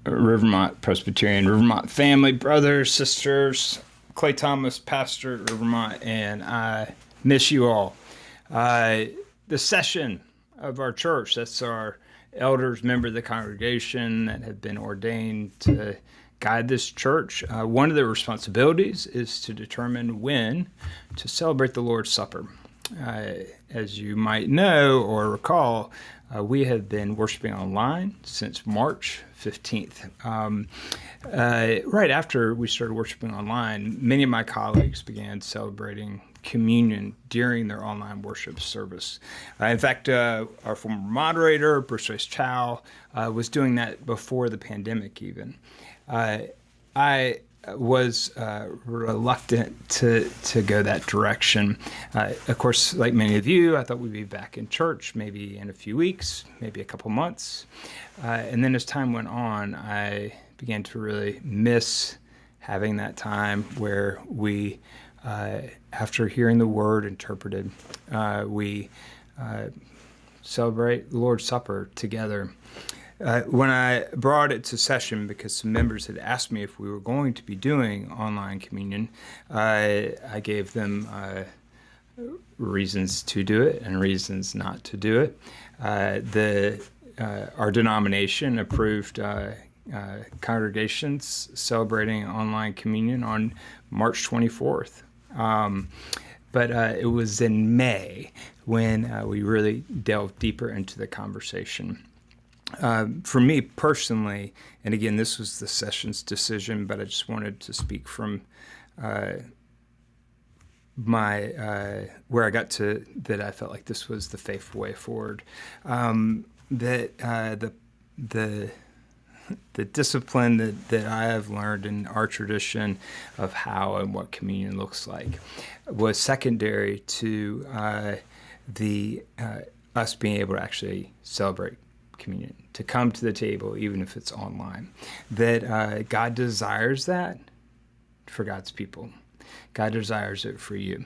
Rivermont Presbyterian, Rivermont family, brothers, sisters, Clay Thomas, pastor at Rivermont, and I miss you all. The session of our church, that's our elders, member of the congregation that have been ordained to guide this church. One of their responsibilities is to determine when to celebrate the Lord's Supper. As you might know or recall, we have been worshiping online since March 15th. Right after we started worshiping online, many of my colleagues began celebrating communion during their online worship service. In fact, our former moderator, Bruce Joyce Chow, was doing that before the pandemic even. I was reluctant to go that direction. Of course, like many of you, I thought we'd be back in church maybe in a few weeks, maybe a couple months. And then as time went on, I began to really miss having that time where we, after hearing the word interpreted, we celebrate the Lord's Supper together. When I brought it to session, because some members had asked me if we were going to be doing online communion, I gave them reasons to do it and reasons not to do it. Our denomination approved congregations celebrating online communion on March 24th. But it was in May when we really delved deeper into the conversation. For me personally, and again, this was the session's decision, but I just wanted to speak from where I got to, that I felt like this was the faithful way forward. The discipline that I have learned in our tradition of how and what communion looks like was secondary to us being able to actually celebrate communion, to come to the table, even if it's online. That God desires that for God's people. God desires it for you.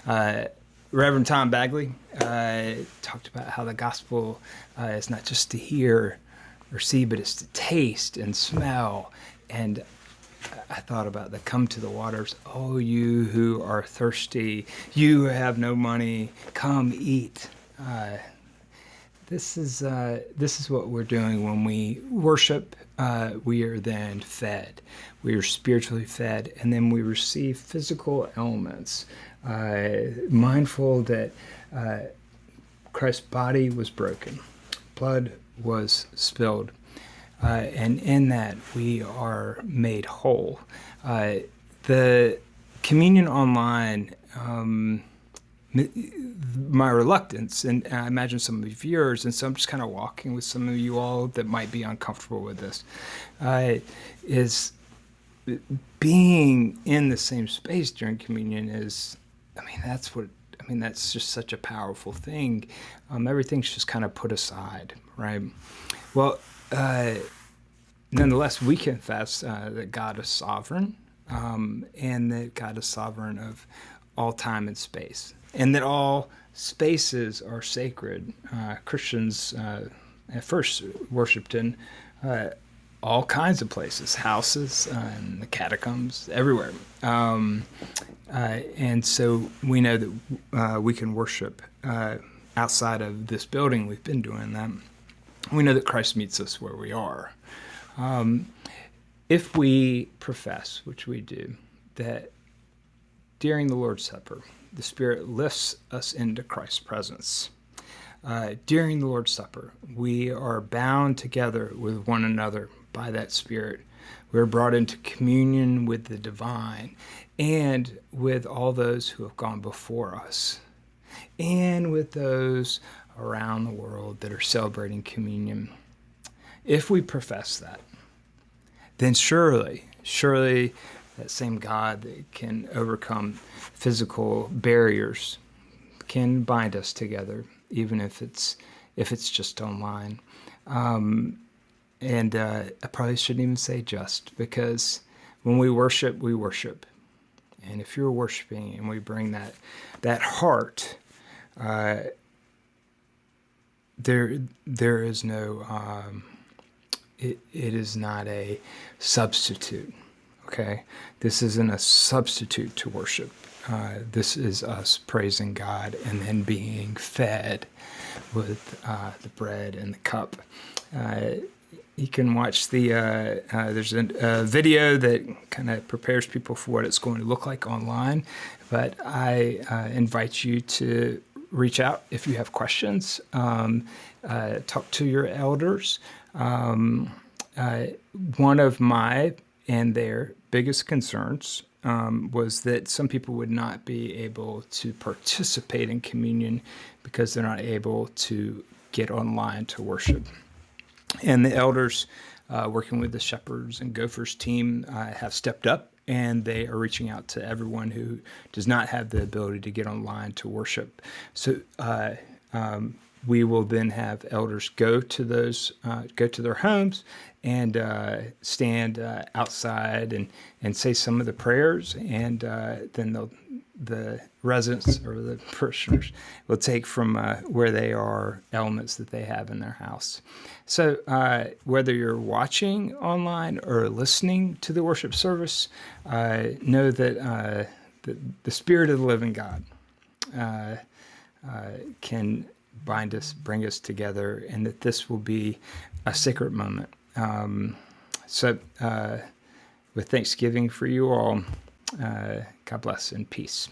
Reverend Tom Bagley talked about how the gospel is not just to hear or see, but it's to taste and smell. And I thought about the come to the waters. Oh, you who are thirsty, you who have no money, come eat. This is what we're doing when we worship. We are then fed. We are spiritually fed, and then we receive physical elements, mindful that Christ's body was broken, blood was spilled, and in that we are made whole. The communion online, my reluctance, and I imagine some of yours, and so I'm just kind of walking with some of you all that might be uncomfortable with this, is being in the same space during communion is, that's just such a powerful thing. Everything's just kind of put aside, right? Well, nonetheless, we confess that God is sovereign, and that God is sovereign of all time and space, and that all spaces are sacred. Christians at first worshipped in all kinds of places, houses, and the catacombs, everywhere. And so we know that we can worship outside of this building. We've been doing that. We know that Christ meets us where we are. If we profess, which we do, that during the Lord's Supper, the Spirit lifts us into Christ's presence. During the Lord's Supper, we are bound together with one another by that Spirit. We're brought into communion with the divine and with all those who have gone before us, and with those around the world that are celebrating communion. If we profess that, then surely that same God that can overcome physical barriers can bind us together, even if it's just online. And I probably shouldn't even say just, because when we worship, we worship. And if you're worshiping and we bring that heart, there is no it is not a substitute. Okay, this isn't a substitute to worship. This is us praising God and then being fed with the bread and the cup. You can watch there's a video that kind of prepares people for what it's going to look like online, but I invite you to reach out if you have questions. Talk to your elders. One of my and their biggest concerns was that some people would not be able to participate in communion because they're not able to get online to worship. And the elders, working with the Shepherds and Gophers team, have stepped up, and they are reaching out to everyone who does not have the ability to get online to worship. So we will then have elders go to their homes and stand outside and say some of the prayers, and then the residents or the parishioners will take from where they are elements that they have in their house. So whether you're watching online or listening to the worship service, know that the Spirit of the living God can bind us, bring us together, and that this will be a sacred moment. So with Thanksgiving for you all, God bless and peace.